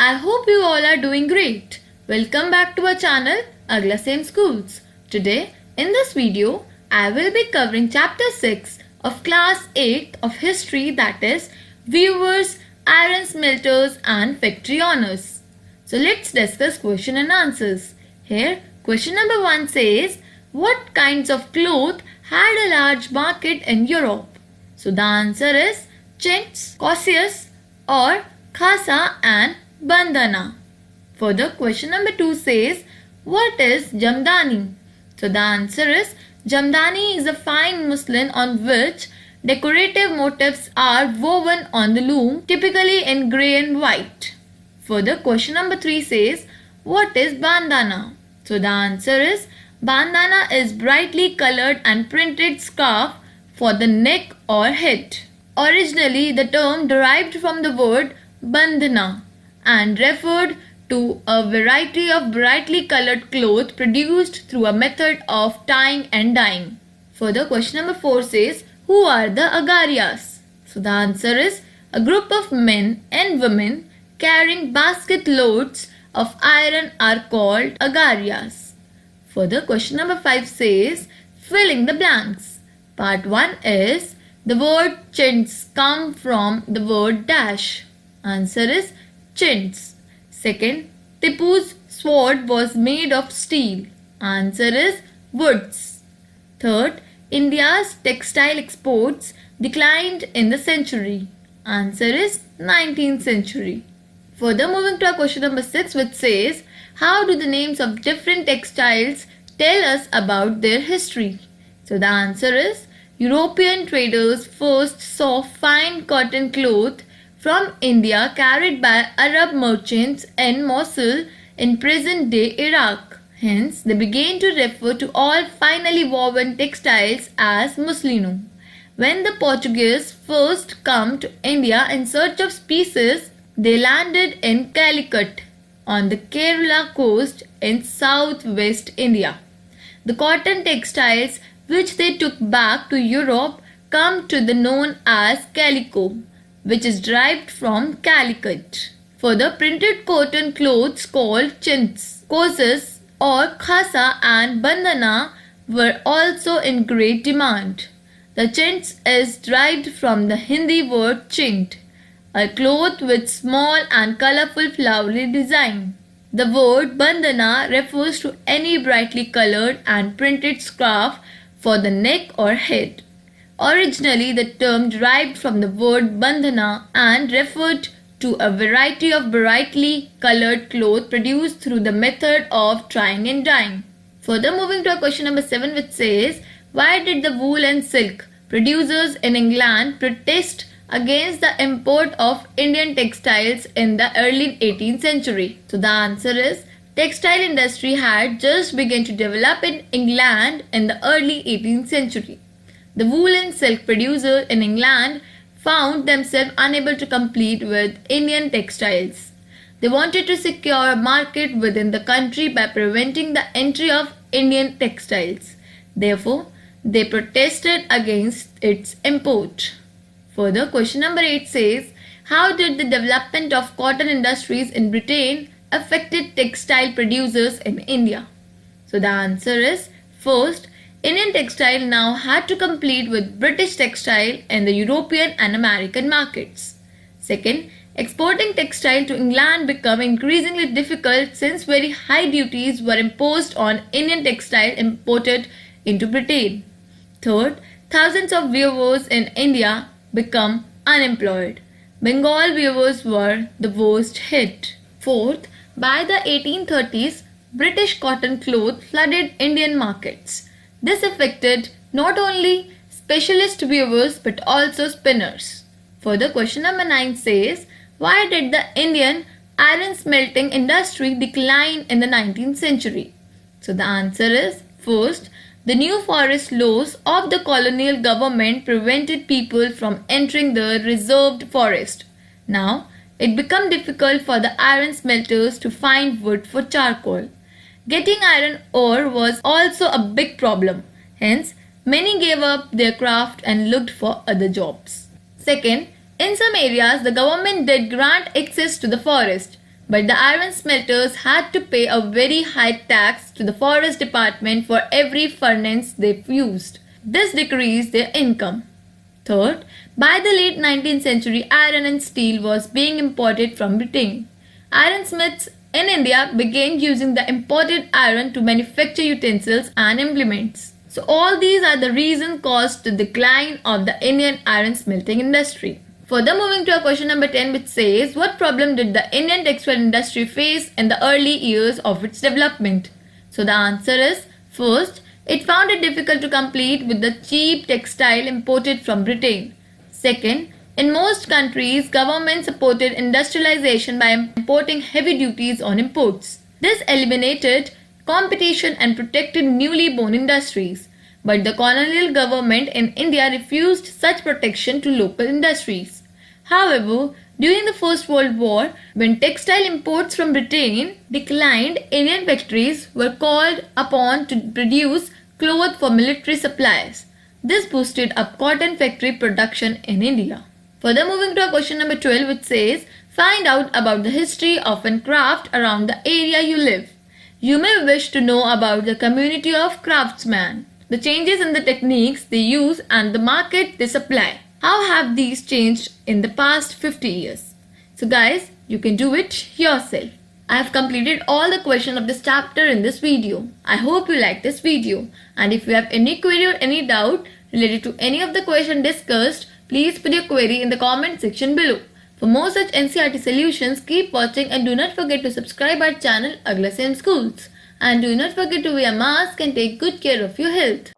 I hope you all are doing great. Welcome back to our channel AglaSem Schools. Today in this video I will be covering chapter 6 of class 8 of history, that is viewers, iron smelters and factory owners. So let's discuss question and answers. Here question number 1 says, what kinds of cloth had a large market in Europe? So the answer is chintz, cautious or khasa and bandana. Further question number 2 says, what is jamdani? So the answer is jamdani is a fine muslin on which decorative motifs are woven on the loom, typically in grey and white. Further question number 3 says, what is bandana? So the answer is bandana is brightly colored and printed scarf for the neck or head. Originally, the term derived from the word bandhana and referred to a variety of brightly colored cloth produced through a method of tying and dyeing. Further, question number 4 says, who are the Agarias? So the answer is a group of men and women carrying basket loads of iron are called Agarias. Further, question number 5 says, fill in the blanks. Part 1 is, the word chintz come from the word dash. Answer is chintz. Second, Tipu's sword was made of steel. Answer is woods. Third, India's textile exports declined in the century. Answer is 19th century. Further, moving to our question number 6, which says, how do the names of different textiles tell us about their history? So the answer is, European traders first saw fine cotton cloth from India carried by Arab merchants in Mosul in present-day Iraq. Hence, they began to refer to all finely woven textiles as muslino. When the Portuguese first come to India in search of spices, they landed in Calicut on the Kerala coast in southwest India. The cotton textiles which they took back to Europe come to the known as calico, which is derived from Calicut. Further, printed cotton clothes called chintz, cautious or khasa and bandana were also in great demand. The chintz is derived from the Hindi word chint, a cloth with small and colorful flowery design. The word bandana refers to any brightly colored and printed scarf for the neck or head. Originally, the term derived from the word bandhana and referred to a variety of brightly colored cloth produced through the method of tying and dyeing. Further, moving to our question number 7, which says, why did the wool and silk producers in England protest against the import of Indian textiles in the early 18th century? So the answer is, textile industry had just begun to develop in England in the early 18th century. The wool and silk producers in England found themselves unable to compete with Indian textiles. They wanted to secure a market within the country by preventing the entry of Indian textiles. Therefore, they protested against its import. Further, question number 8 says, how did the development of cotton industries in Britain affected textile producers in India? So the answer is, first, Indian textile now had to compete with British textile in the European and American markets. Second, exporting textile to England became increasingly difficult since very high duties were imposed on Indian textile imported into Britain. Third, thousands of weavers in India become unemployed. Bengal weavers were the worst hit. Fourth, by the 1830s, British cotton cloth flooded Indian markets. This affected not only specialist weavers but also spinners. Further, question number 9 says, why did the Indian iron smelting industry decline in the 19th century? So the answer is, first, the new forest laws of the colonial government prevented people from entering the reserved forest. Now, it became difficult for the iron smelters to find wood for charcoal. Getting iron ore was also a big problem. Hence, many gave up their craft and looked for other jobs. Second, in some areas, the government did grant access to the forest, But the iron smelters had to pay a very high tax to the forest department for every furnace they used. This decreased their income. Third, by the late 19th century, iron and steel was being imported from Britain. Ironsmiths in India began using the imported iron to manufacture utensils and implements. So all these are the reasons caused the decline of the Indian iron smelting industry. Further, moving to our question number 10, which says, what problem did the Indian textile industry face in the early years of its development? So the answer is, first, it found it difficult to compete with the cheap textile imported from Britain. Second, in most countries, government supported industrialization by imposing heavy duties on imports. This eliminated competition and protected newly born industries. But the colonial government in India refused such protection to local industries. However, during the First World War, when textile imports from Britain declined, Indian factories were called upon to produce cloth for military supplies. This boosted up cotton factory production in India. Further, moving to our question number 12, which says, find out about the history of a craft around the area you live. You may wish to know about the community of craftsmen, the changes in the techniques they use and the market they supply. How have these changed in the past 50 years? So guys, you can do it yourself. I have completed all the questions of this chapter in this video. I hope you like this video. And if you have any query or any doubt related to any of the questions discussed, please put your query in the comment section below. For more such NCERT solutions, keep watching and do not forget to subscribe our channel AglaSem Schools. And do not forget to wear a mask and take good care of your health.